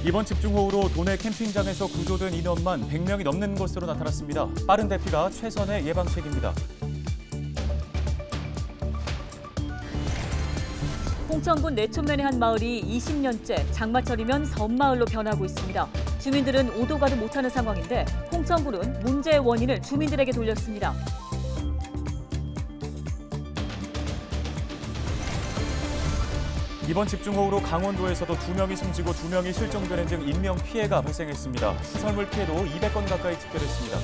이번 집중호우로 도내 캠핑장에서 구조된 인원만 100명이 넘는 것으로 나타났습니다. 빠른 대피가 최선의 예방책입니다. 홍천군 내촌면의 한 마을이 20년째 장마철이면 섬마을로 변하고 있습니다. 주민들은 오도 가도 못하는 상황인데 홍천군은 문제의 원인을 주민들에게 돌렸습니다. 이번 집중호우로 강원도에서도 2명이 숨지고 2명이 실종되는 등 인명피해가 발생했습니다. 시설물 피해도 200건 가까이 집계됐습니다.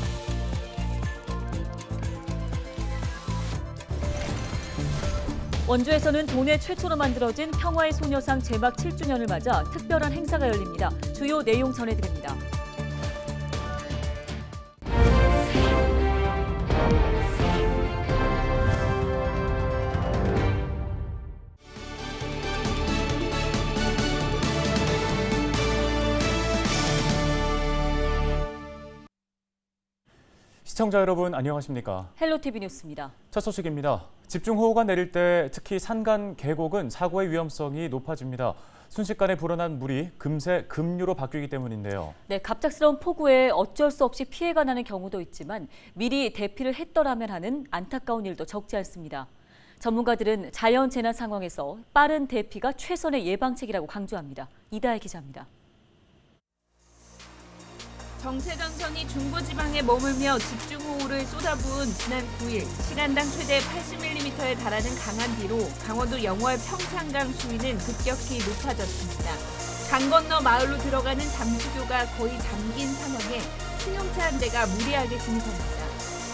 원주에서는 도내 최초로 만들어진 평화의 소녀상 제막 7주년을 맞아 특별한 행사가 열립니다. 주요 내용 전해드립니다. 시청자 여러분 안녕하십니까? 헬로티비 뉴스입니다. 첫 소식입니다. 집중호우가 내릴 때 특히 산간 계곡은 사고의 위험성이 높아집니다. 순식간에 불어난 물이 금세 급류로 바뀌기 때문인데요. 네, 갑작스러운 폭우에 어쩔 수 없이 피해가 나는 경우도 있지만 미리 대피를 했더라면 하는 안타까운 일도 적지 않습니다. 전문가들은 자연재난 상황에서 빠른 대피가 최선의 예방책이라고 강조합니다. 이다혜 기자입니다. 정체전선이 중부지방에 머물며 집중호우를 쏟아부은 지난 9일 시간당 최대 80mm에 달하는 강한 비로 강원도 영월 평창강 수위는 급격히 높아졌습니다. 강 건너 마을로 들어가는 잠수교가 거의 잠긴 상황에 승용차 한 대가 무리하게 진입합니다.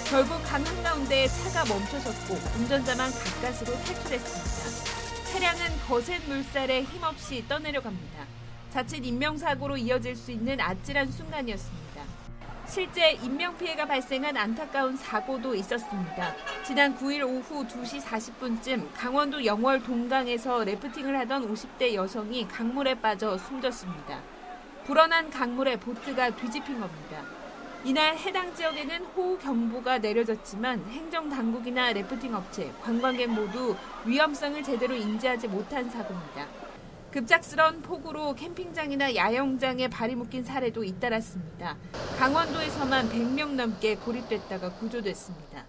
결국 강 한가운데 차가 멈춰섰고 운전자만 가까스로 탈출했습니다. 차량은 거센 물살에 힘없이 떠내려갑니다. 자칫 인명사고로 이어질 수 있는 아찔한 순간이었습니다. 실제 인명피해가 발생한 안타까운 사고도 있었습니다. 지난 9일 오후 2시 40분쯤 강원도 영월 동강에서 래프팅을 하던 50대 여성이 강물에 빠져 숨졌습니다. 불어난 강물에 보트가 뒤집힌 겁니다. 이날 해당 지역에는 호우경보가 내려졌지만 행정당국이나 래프팅 업체, 관광객 모두 위험성을 제대로 인지하지 못한 사고입니다. 급작스러운 폭우로 캠핑장이나 야영장에 발이 묶인 사례도 잇따랐습니다. 강원도에서만 100명 넘게 고립됐다가 구조됐습니다.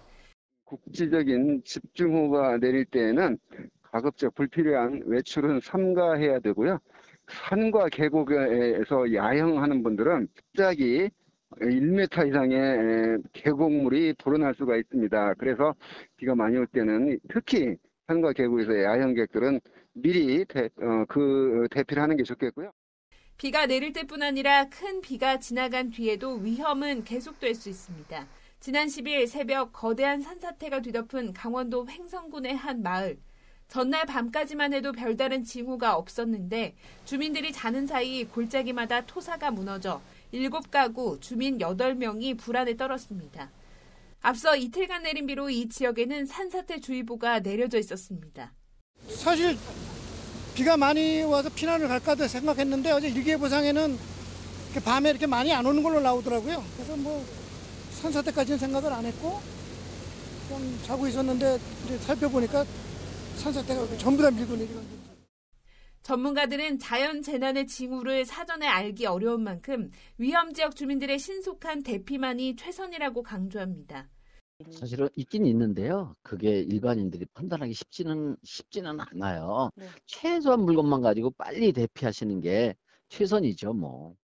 국지적인 집중호우가 내릴 때에는 가급적 불필요한 외출은 삼가해야 되고요. 산과 계곡에서 야영하는 분들은 갑자기 1m 이상의 계곡물이 불어날 수가 있습니다. 그래서 비가 많이 올 때는 특히 산과 계곡에서 야영객들은 미리 대피를 하는 게 좋겠고요. 비가 내릴 때뿐 아니라 큰 비가 지나간 뒤에도 위험은 계속될 수 있습니다. 지난 10일 새벽 거대한 산사태가 뒤덮은 강원도 횡성군의 한 마을. 전날 밤까지만 해도 별다른 징후가 없었는데 주민들이 자는 사이 골짜기마다 토사가 무너져 7가구 주민 8명이 불안에 떨었습니다. 앞서 이틀간 내린 비로 이 지역에는 산사태 주의보가 내려져 있었습니다. 사실 비가 많이 와서 피난을 갈까 생각했는데 어제 일기예보상에는 밤에 이렇게 많이 안 오는 걸로 나오더라고요. 그래서 산사태까지는 생각을 안 했고 그냥 자고 있었는데 이제 살펴보니까 산사태가 전부 다 밀고 내려간. 전문가들은 자연재난의 징후를 사전에 알기 어려운 만큼 위험지역 주민들의 신속한 대피만이 최선이라고 강조합니다. 사실은 있긴 있는데요. 그게 일반인들이 판단하기 쉽지는 않아요. 네. 최소한 물건만 가지고 빨리 대피하시는 게 최선이죠, 뭐.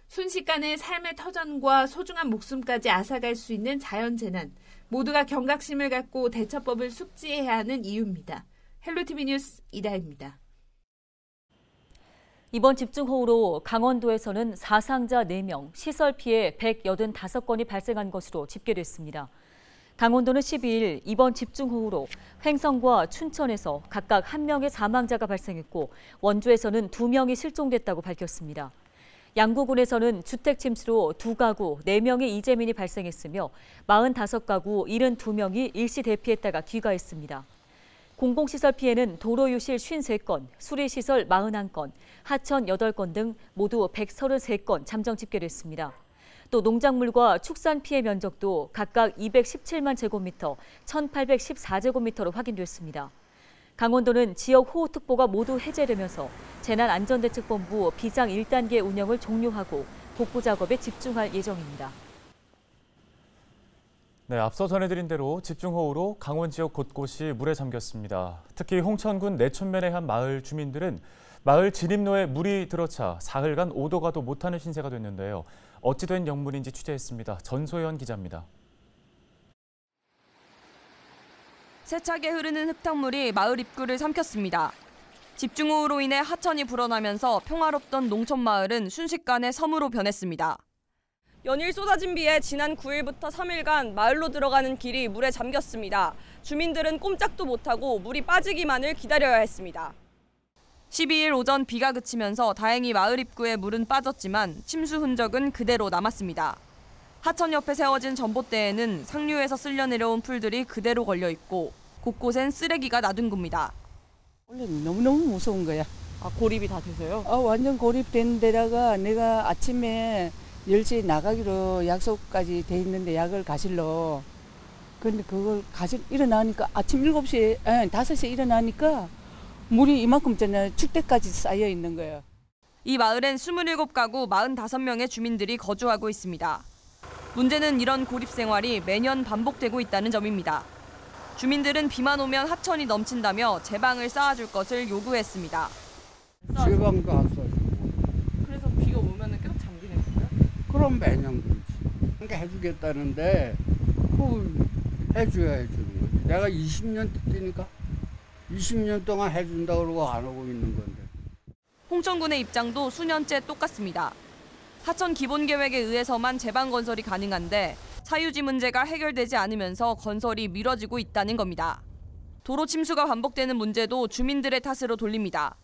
순식간에 삶의 터전과 소중한 목숨까지 앗아갈 수 있는 자연재난. 모두가 경각심을 갖고 대처법을 숙지해야 하는 이유입니다. 헬로티비 뉴스 이다혜입니다. 이번 집중호우로 강원도에서는 사상자 4명, 시설 피해 185건이 발생한 것으로 집계됐습니다. 강원도는 12일 이번 집중호우로 횡성과 춘천에서 각각 1명의 사망자가 발생했고 원주에서는 2명이 실종됐다고 밝혔습니다. 양구군에서는 주택 침수로 2가구 4명의 이재민이 발생했으며 45가구 72명이 일시 대피했다가 귀가했습니다. 공공시설 피해는 도로 유실 53건, 수리시설 41건, 하천 8건 등 모두 133건 잠정 집계됐습니다. 또 농작물과 축산 피해 면적도 각각 217만 제곱미터, 1,814제곱미터로 확인됐습니다. 강원도는 지역 호우특보가 모두 해제되면서 재난안전대책본부 비상 1단계 운영을 종료하고 복구 작업에 집중할 예정입니다. 네, 앞서 전해드린 대로 집중호우로 강원 지역 곳곳이 물에 잠겼습니다. 특히 홍천군 내촌면의 한 마을 주민들은 마을 진입로에 물이 들어차 사흘간 오도 가도 못하는 신세가 됐는데요. 어찌 된 영문인지 취재했습니다. 전소연 기자입니다. 세차게 흐르는 흙탕물이 마을 입구를 삼켰습니다. 집중호우로 인해 하천이 불어나면서 평화롭던 농촌 마을은 순식간에 섬으로 변했습니다. 연일 쏟아진 비에 지난 9일부터 3일간 마을로 들어가는 길이 물에 잠겼습니다. 주민들은 꼼짝도 못하고 물이 빠지기만을 기다려야 했습니다. 12일 오전 비가 그치면서 다행히 마을 입구에 물은 빠졌지만 침수 흔적은 그대로 남았습니다. 하천 옆에 세워진 전봇대에는 상류에서 쓸려 내려온 풀들이 그대로 걸려 있고 곳곳엔 쓰레기가 나둔 겁니다. 원래 너무너무 무서운 거야. 아, 고립이 다 돼서요? 완전 고립된 데다가 내가 아침에 10시에 나가기로 약속까지 돼 있는데 약을 가실러. 근데 그걸 일어나니까 아침 7시에, 5시에 일어나니까 물이 이만큼 있잖아요. 축대까지 쌓여 있는 거예요. 이 마을엔 27가구 45명의 주민들이 거주하고 있습니다. 문제는 이런 고립 생활이 매년 반복되고 있다는 점입니다. 주민들은 비만 오면 하천이 넘친다며 제방을 쌓아줄 것을 요구했습니다. 제방도 안 써주고. 그래서 비가 오면 계속 잠기는 거예요? 그럼 매년 그렇지. 그러니까 해주겠다는데 그걸 해줘야 해주는 거지. 내가 20년 뛰니까 20년 동안 해준다 그러고 안 하고 있는 건데. 홍천군의 입장도 수년째 똑같습니다. 하천 기본계획에 의해서만 제방 건설이 가능한데 사유지 문제가 해결되지 않으면서 건설이 미뤄지고 있다는 겁니다. 도로 침수가 반복되는 문제도 주민들의 탓으로 돌립니다.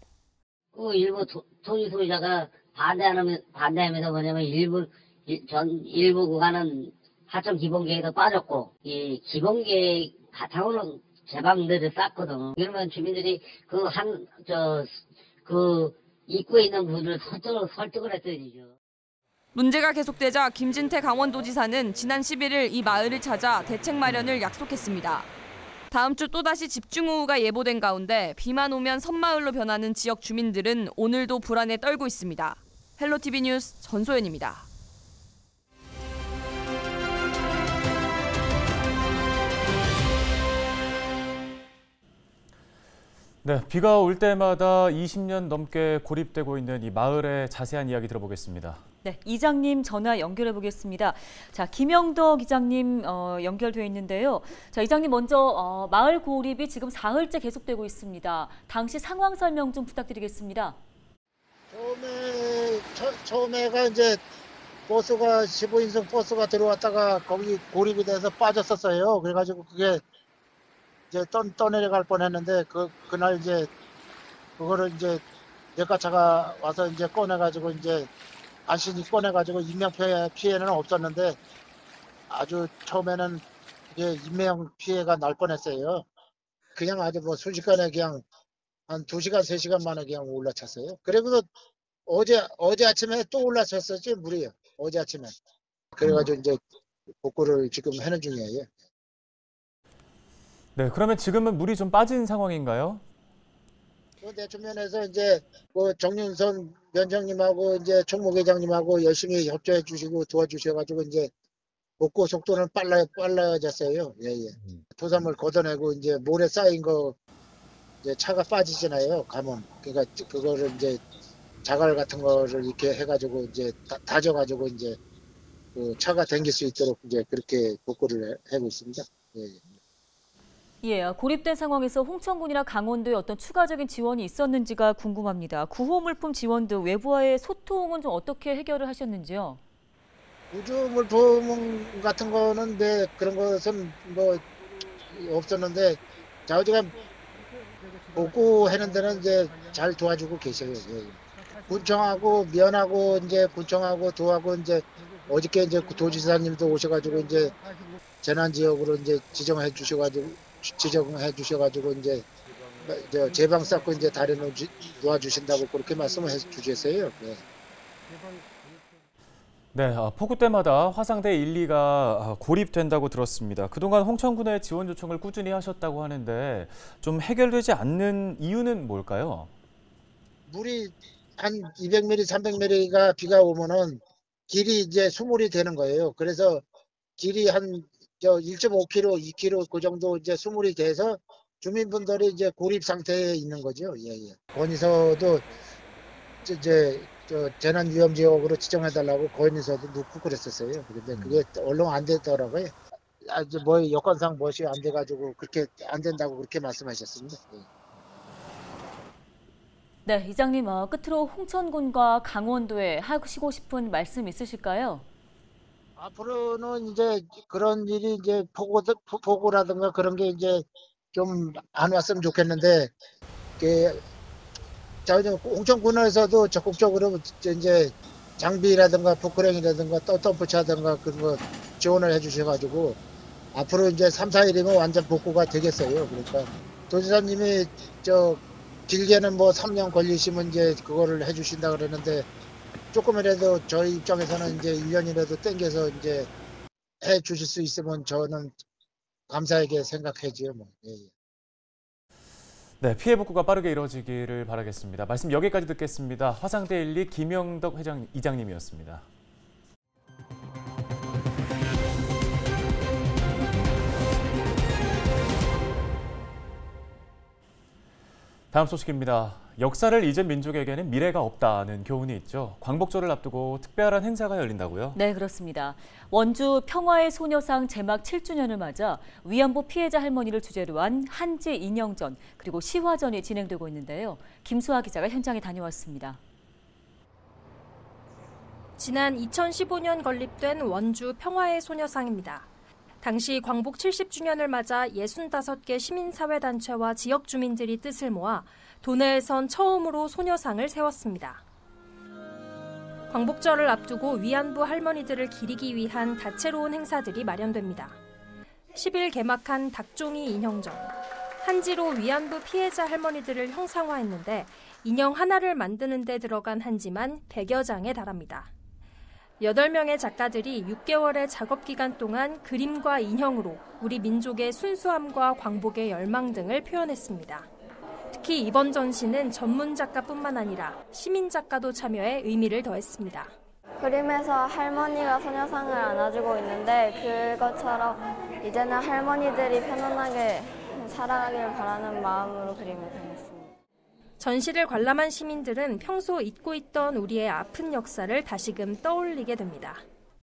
일부 토지 소유자가 반대하면서 뭐냐면 일부 구간은 하천 기본계획에도 빠졌고 이 기본계획 바탕으로 제방들을 쌓거든. 그러면 주민들이 그 입구에 있는 분을 설득을 했어야죠. 문제가 계속되자 김진태 강원도지사는 지난 11일 이 마을을 찾아 대책 마련을 약속했습니다. 다음 주 또다시 집중호우가 예보된 가운데 비만 오면 섬마을로 변하는 지역 주민들은 오늘도 불안에 떨고 있습니다. 헬로티비 뉴스 전소연입니다. 네, 비가 올 때마다 20년 넘게 고립되고 있는 이 마을의 자세한 이야기 들어보겠습니다. 네, 이장님 전화 연결해 보겠습니다. 자, 김영덕 이장님 연결돼 있는데요. 자, 이장님 먼저 마을 고립이 지금 사흘째 계속되고 있습니다. 당시 상황 설명 좀 부탁드리겠습니다. 처음에가 이제 버스가 15인승 버스가 들어왔다가 거기 고립이 돼서 빠졌었어요. 그래가지고 그게 이제 떠내려갈 뻔했는데 그날 이제 그거를 이제 내과차가 와서 이제 꺼내가지고 이제 안신이 꺼내가지고 인명 피해는 없었는데 아주 처음에는 이제 인명 피해가 날 뻔했어요. 그냥 아주 뭐 순식간에 그냥 한 2시간 3시간 만에 그냥 올라찼어요. 그리고 어제 아침에 또 올라찼었지 물이요. 어제 아침에. 그래가지고 이제 복구를 지금 하는 중이에요. 네, 그러면 지금은 물이 좀 빠진 상황인가요? 내초면에서 이제 정윤선 위원장님하고 이제 총무회장님하고 열심히 협조해 주시고 도와주셔가지고 이제 복구 속도는 빨라졌어요. 예. 토사물 걷어내고 이제 모래 쌓인 거 이제 차가 빠지잖아요. 가면 그러니까 그거를 이제 자갈 같은 거를 이렇게 해가지고 이제 다져가지고 이제 그 차가 다닐 수 있도록 이제 그렇게 복구를 하고 있습니다. 예. 예, 고립된 상황에서 홍천군이나 강원도에 어떤 추가적인 지원이 있었는지가 궁금합니다. 구호 물품 지원 등 외부와의 소통은 좀 어떻게 해결을 하셨는지요? 구조 물품 같은 거는 그런 것은 뭐 없었는데 어디가 복구하는 데는 이제 잘 도와주고 계셔요. 예. 군청하고 면하고 이제 군청하고 도하고 이제 어저께 이제 도지사님도 오셔가지고 이제 재난 지역으로 이제 지정해 주셔가지고 이제 제방 쌓고 이제 다리 놓아주신다고 그렇게 말씀을 해 주셨어요. 네. 네, 폭우 때마다 화상대 1, 2가 고립된다고 들었습니다. 그동안 홍천군의 지원 요청을 꾸준히 하셨다고 하는데 좀 해결되지 않는 이유는 뭘까요? 물이 한 200mm, 300mm가 비가 오면은 길이 이제 수몰이 되는 거예요. 그래서 길이 한 1.5km, 2km 그 정도 이제 수몰이 돼서 주민분들이 이제 고립 상태에 있는 거죠. 예. 건의서도 이제 재난위험지역으로 지정해달라고 건의서도 넣고 그랬었어요. 근데 그게 얼른 안 되더라고요. 뭐 여건상 무엇이 안 돼가지고 그렇게 안 된다고 그렇게 말씀하셨습니다. 예. 네, 이장님, 끝으로 홍천군과 강원도에 하시고 싶은 말씀 있으실까요? 앞으로는 이제 그런 일이 이제 보고라든가 그런 게 이제 좀 안 왔으면 좋겠는데, 홍천군에서도 적극적으로 이제 장비라든가 포크랭이라든가 덤프차든가 그런 거 지원을 해주셔가지고 앞으로 이제 3, 4일이면 완전 복구가 되겠어요. 그러니까 도지사님이 길게는 뭐 3년 걸리시면 이제 그거를 해주신다 그러는데 조금이라도 저희 입장에서는 이제 1년이라도 땡겨서 이제 해 주실 수 있으면 저는 감사하게 생각하지요. 뭐. 예. 네, 피해 복구가 빠르게 이루어지기를 바라겠습니다. 말씀 여기까지 듣겠습니다. 화상대 1리 김영덕 이장님이었습니다. 다음 소식입니다. 역사를 잊은 민족에게는 미래가 없다는 교훈이 있죠. 광복절을 앞두고 특별한 행사가 열린다고요? 네, 그렇습니다. 원주 평화의 소녀상 제막 7주년을 맞아 위안부 피해자 할머니를 주제로 한 한지 인형전 그리고 시화전이 진행되고 있는데요. 김수아 기자가 현장에 다녀왔습니다. 지난 2015년 건립된 원주 평화의 소녀상입니다. 당시 광복 70주년을 맞아 65개 시민사회단체와 지역 주민들이 뜻을 모아 도내에선 처음으로 소녀상을 세웠습니다. 광복절을 앞두고 위안부 할머니들을 기리기 위한 다채로운 행사들이 마련됩니다. 10일 개막한 닭종이 인형전. 한지로 위안부 피해자 할머니들을 형상화했는데 인형 하나를 만드는 데 들어간 한지만 100여 장에 달합니다. 8명의 작가들이 6개월의 작업 기간 동안 그림과 인형으로 우리 민족의 순수함과 광복의 열망 등을 표현했습니다. 특히 이번 전시는 전문 작가뿐만 아니라 시민 작가도 참여해 의미를 더했습니다. 그림에서 할머니가 소녀상을 안아주고 있는데 그것처럼 이제는 할머니들이 편안하게 살아가길 바라는 마음으로 그림을 그렸습니다. 전시를 관람한 시민들은 평소 잊고 있던 우리의 아픈 역사를 다시금 떠올리게 됩니다.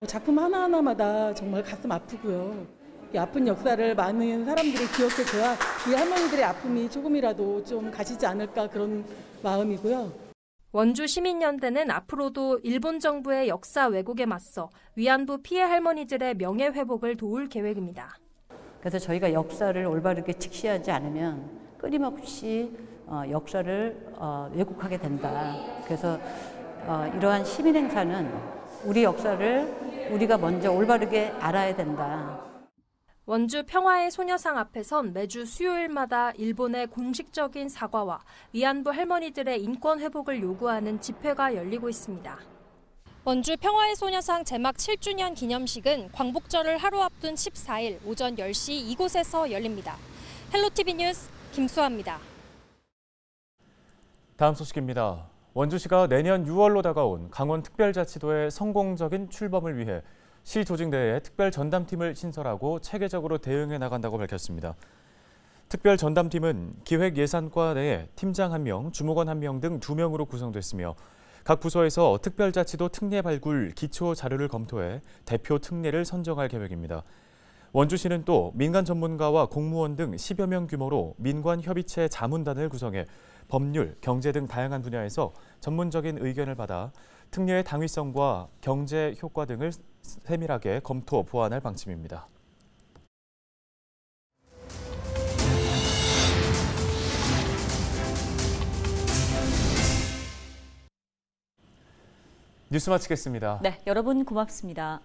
작품 하나하나마다 정말 가슴 아프고요. 이 아픈 역사를 많은 사람들이 기억해줘야 이 할머니들의 아픔이 조금이라도 좀 가시지 않을까 그런 마음이고요. 원주 시민연대는 앞으로도 일본 정부의 역사 왜곡에 맞서 위안부 피해 할머니들의 명예 회복을 도울 계획입니다. 그래서 저희가 역사를 올바르게 직시하지 않으면 끊임없이 역사를 왜곡하게 된다. 그래서 이러한 시민 행사는 우리 역사를 우리가 먼저 올바르게 알아야 된다. 원주 평화의 소녀상 앞에선 매주 수요일마다 일본의 공식적인 사과와 위안부 할머니들의 인권 회복을 요구하는 집회가 열리고 있습니다. 원주 평화의 소녀상 제막 7주년 기념식은 광복절을 하루 앞둔 14일 오전 10시 이곳에서 열립니다. 헬로티비 뉴스 김수아입니다. 다음 소식입니다. 원주시가 내년 6월로 다가온 강원특별자치도의 성공적인 출범을 위해 시 조직 내에 특별 전담팀을 신설하고 체계적으로 대응해 나간다고 밝혔습니다. 특별 전담팀은 기획예산과 내에 팀장 1명, 주무관 1명 등 2명으로 구성됐으며 각 부서에서 특별자치도 특례 발굴 기초 자료를 검토해 대표 특례를 선정할 계획입니다. 원주시는 또 민간 전문가와 공무원 등 10여 명 규모로 민관협의체 자문단을 구성해 법률, 경제 등 다양한 분야에서 전문적인 의견을 받아 특례의 당위성과 경제 효과 등을 세밀하게 검토, 보완할 방침입니다. 뉴스 마치겠습니다. 네, 여러분 고맙습니다.